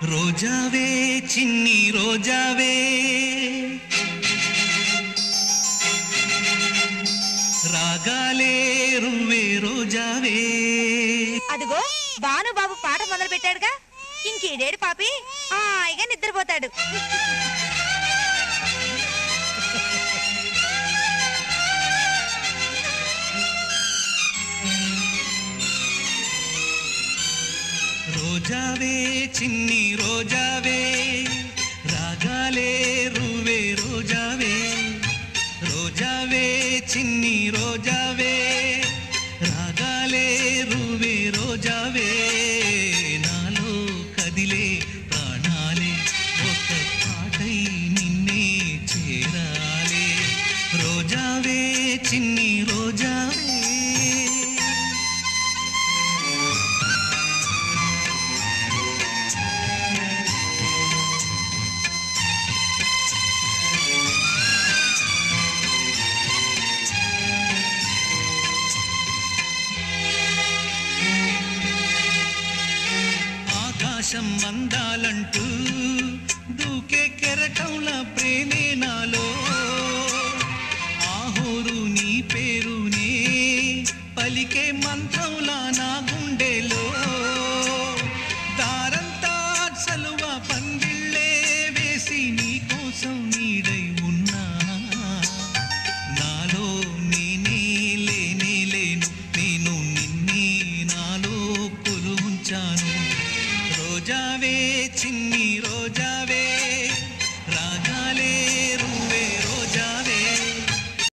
రోజావే చిన్ని రోజావే రాగాలే రువ్వే రోజావే. అదిగో భానుబాబు పాట మొదలు పెట్టాడుగా, ఇంకేడేడు పాపి హాయిగా నిద్రపోతాడు. రోజావే చిన్ని రోజావే రాగాలే రువ్వే రోజావే. రోజావే చిన్ని రోజావే రాగాలే రువ్వే రోజావే. నాలో కదిలే ప్రాణాలే ఒక పాటై నిన్నే చేరాలే. రోజావే చిన్ని రోజావే. ఆకాశం అందాలంటూ దూకే కెరటంలా ప్రేమే నాలో. ఆహోరు నీ పేరునే పలికే మంత్రంలా నా గుండెలో.